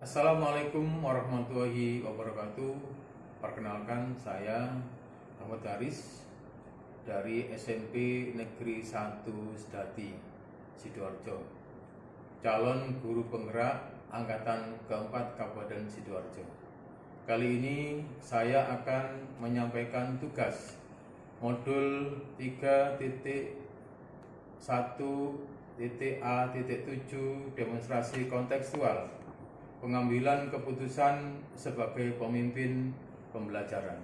Assalamualaikum warahmatullahi wabarakatuh. Perkenalkan, saya Ahmad Haris dari SMP Negeri 1 Sedati, Sidoarjo, calon guru penggerak angkatan keempat Kabupaten Sidoarjo. Kali ini saya akan menyampaikan tugas modul 3.1.A.7 demonstrasi kontekstual pengambilan keputusan sebagai pemimpin pembelajaran.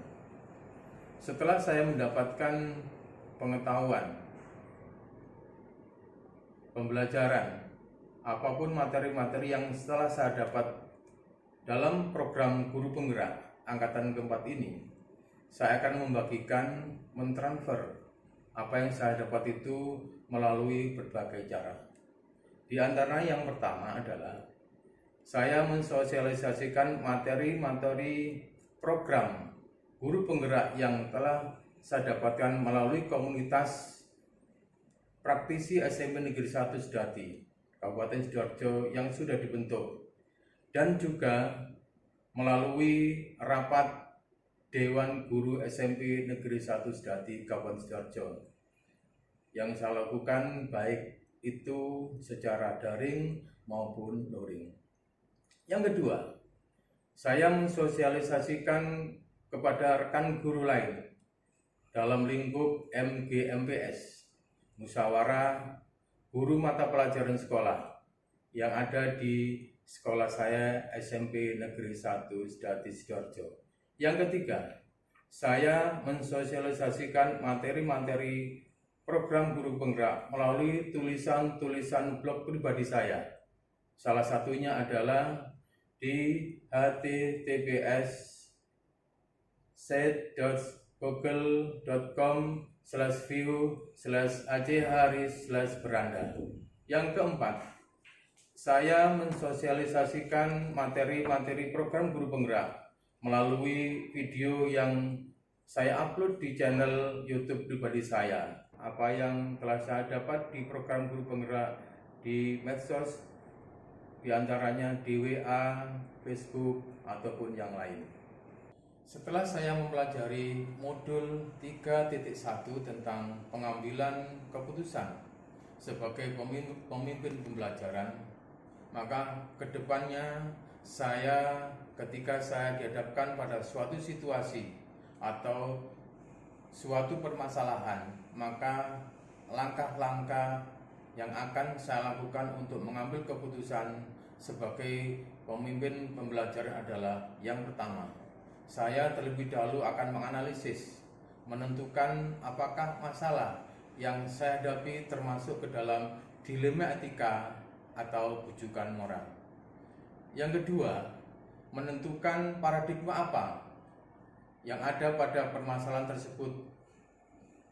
Setelah saya mendapatkan pengetahuan pembelajaran, apapun materi-materi yang setelah saya dapat dalam program guru penggerak angkatan keempat ini, saya akan membagikan, mentransfer apa yang saya dapat itu melalui berbagai cara. Di antara yang pertama adalah saya mensosialisasikan materi-materi program guru penggerak yang telah saya dapatkan melalui komunitas praktisi SMP Negeri 1 Sedati, Kabupaten Sidoarjo yang sudah dibentuk, dan juga melalui rapat Dewan Guru SMP Negeri 1 Sedati, Kabupaten Sidoarjo yang saya lakukan baik itu secara daring maupun luring. Yang kedua, saya mensosialisasikan kepada rekan guru lain dalam lingkup MGMPS, Musyawarah Guru Mata Pelajaran Sekolah, yang ada di sekolah saya SMP Negeri 1 Sedati Sidoarjo. Yang ketiga, saya mensosialisasikan materi-materi program guru penggerak melalui tulisan-tulisan blog pribadi saya. Salah satunya adalah di https://google.com/view/ajharis/beranda. Yang keempat, saya mensosialisasikan materi-materi program guru penggerak melalui video yang saya upload di channel YouTube pribadi saya. Apa yang telah saya dapat di program guru penggerak di medsos, di antaranya di WA, Facebook, ataupun yang lain. Setelah saya mempelajari modul 3.1 tentang pengambilan keputusan sebagai pemimpin pembelajaran, maka kedepannya ketika saya dihadapkan pada suatu situasi atau suatu permasalahan, maka langkah-langkah yang akan saya lakukan untuk mengambil keputusan sebagai pemimpin pembelajaran adalah yang pertama, saya terlebih dahulu akan menganalisis, menentukan apakah masalah yang saya hadapi termasuk ke dalam dilema etika atau bujukan moral. Yang kedua, menentukan paradigma apa yang ada pada permasalahan tersebut.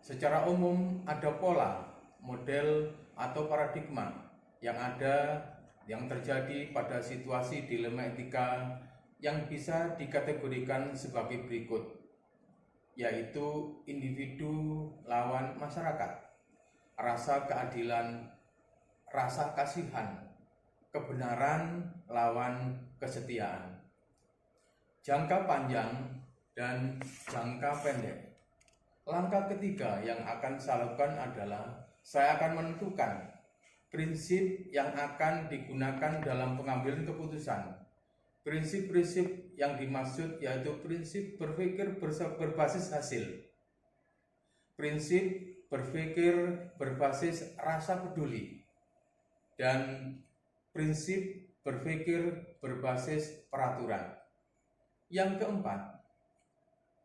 Secara umum ada pola, model, atau paradigma yang terjadi pada situasi dilema etika yang bisa dikategorikan sebagai berikut, yaitu individu lawan masyarakat, rasa keadilan, rasa kasihan, kebenaran lawan kesetiaan, jangka panjang dan jangka pendek. Langkah ketiga yang akan saya lakukan adalah saya akan menentukan prinsip yang akan digunakan dalam pengambilan keputusan. Prinsip-prinsip yang dimaksud yaitu prinsip berpikir berbasis hasil, prinsip berpikir berbasis rasa peduli, dan prinsip berpikir berbasis peraturan. Yang keempat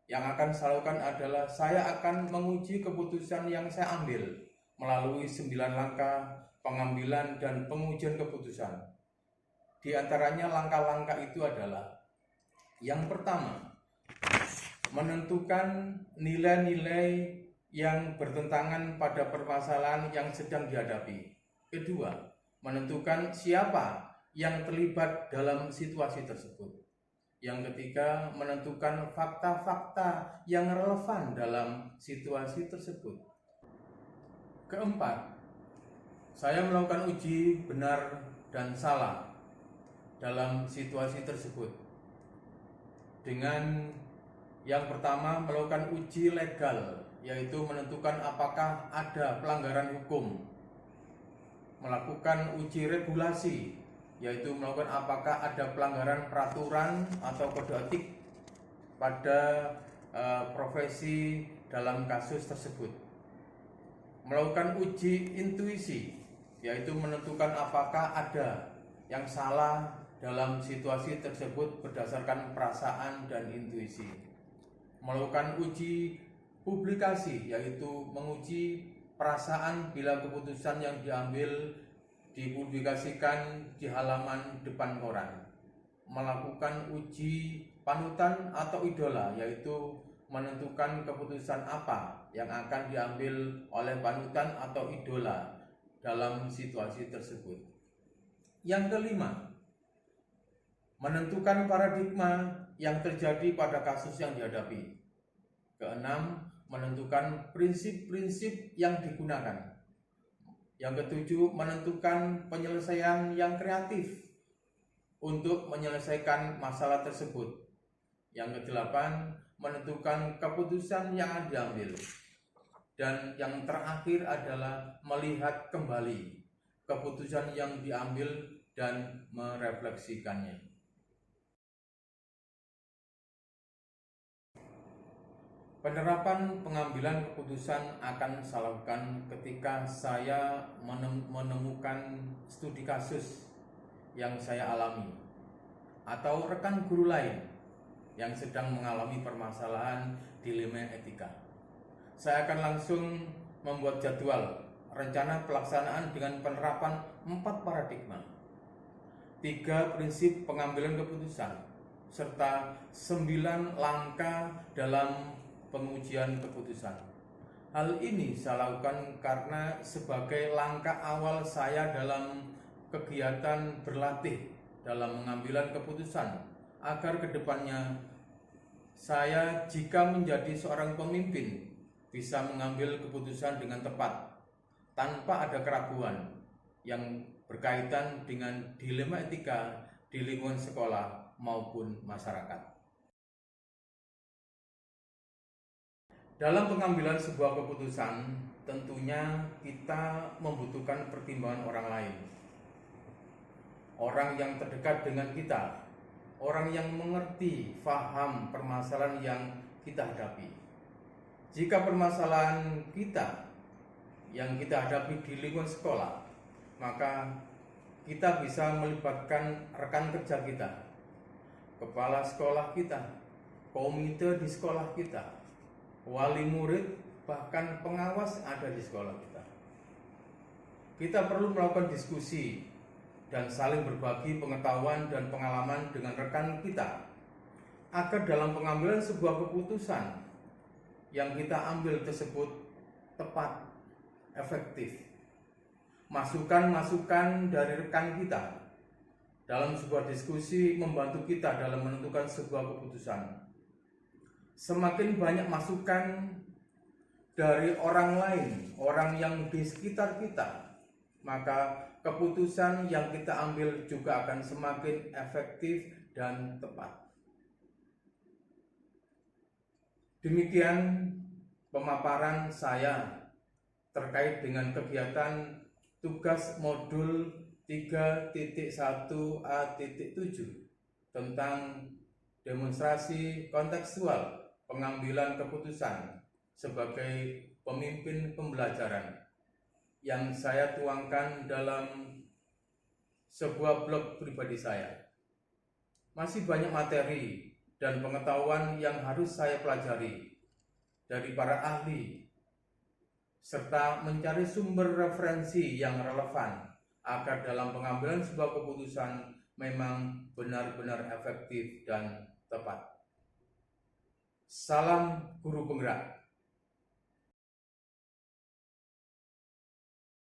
yang akan saya lakukan adalah saya akan menguji keputusan yang saya ambil melalui 9 langkah pengambilan dan pengujian keputusan. Di antaranya langkah-langkah itu adalah: yang pertama, menentukan nilai-nilai yang bertentangan pada permasalahan yang sedang dihadapi. Kedua, menentukan siapa yang terlibat dalam situasi tersebut. Yang ketiga, menentukan fakta-fakta yang relevan dalam situasi tersebut. Keempat, saya melakukan uji benar dan salah dalam situasi tersebut. Dengan yang pertama, melakukan uji legal, yaitu menentukan apakah ada pelanggaran hukum. Melakukan uji regulasi, yaitu melakukan apakah ada pelanggaran peraturan atau kode etik pada profesi dalam kasus tersebut. Melakukan uji intuisi, yaitu menentukan apakah ada yang salah dalam situasi tersebut berdasarkan perasaan dan intuisi. Melakukan uji publikasi, yaitu menguji perasaan bila keputusan yang diambil dipublikasikan di halaman depan koran. Melakukan uji panutan atau idola, yaitu menentukan keputusan apa yang akan diambil oleh panutan atau idola dalam situasi tersebut. Yang kelima, menentukan paradigma yang terjadi pada kasus yang dihadapi. Keenam, menentukan prinsip-prinsip yang digunakan. Yang ketujuh, menentukan penyelesaian yang kreatif untuk menyelesaikan masalah tersebut. Yang kedelapan, menentukan keputusan yang diambil. Dan yang terakhir adalah melihat kembali keputusan yang diambil dan merefleksikannya. Penerapan pengambilan keputusan akan saya lakukan ketika saya menemukan studi kasus yang saya alami atau rekan guru lain yang sedang mengalami permasalahan dilema etika. Saya akan langsung membuat jadwal rencana pelaksanaan dengan penerapan 4 paradigma, 3 prinsip pengambilan keputusan, serta 9 langkah dalam pengujian keputusan. Hal ini saya lakukan karena sebagai langkah awal saya dalam kegiatan berlatih dalam pengambilan keputusan, agar kedepannya saya jika menjadi seorang pemimpin bisa mengambil keputusan dengan tepat tanpa ada keraguan yang berkaitan dengan dilema etika di lingkungan sekolah maupun masyarakat. Dalam pengambilan sebuah keputusan, tentunya kita membutuhkan pertimbangan orang lain, orang yang terdekat dengan kita, orang yang mengerti, faham permasalahan yang kita hadapi. Jika permasalahan kita yang kita hadapi di lingkungan sekolah, maka kita bisa melibatkan rekan kerja kita, kepala sekolah kita, komite di sekolah kita, wali murid, bahkan pengawas ada di sekolah kita. Kita perlu melakukan diskusi dan saling berbagi pengetahuan dan pengalaman dengan rekan kita, agar dalam pengambilan sebuah keputusan yang kita ambil tersebut tepat, efektif. Masukan-masukan dari rekan kita dalam sebuah diskusi membantu kita dalam menentukan sebuah keputusan. Semakin banyak masukan dari orang lain, orang yang di sekitar kita, maka keputusan yang kita ambil juga akan semakin efektif dan tepat. Demikian pemaparan saya terkait dengan kegiatan tugas modul 3.1a.7 tentang demonstrasi kontekstual pengambilan keputusan sebagai pemimpin pembelajaran yang saya tuangkan dalam sebuah blog pribadi saya. Masih banyak materi dan pengetahuan yang harus saya pelajari dari para ahli, serta mencari sumber referensi yang relevan agar dalam pengambilan sebuah keputusan memang benar-benar efektif dan tepat. Salam guru penggerak.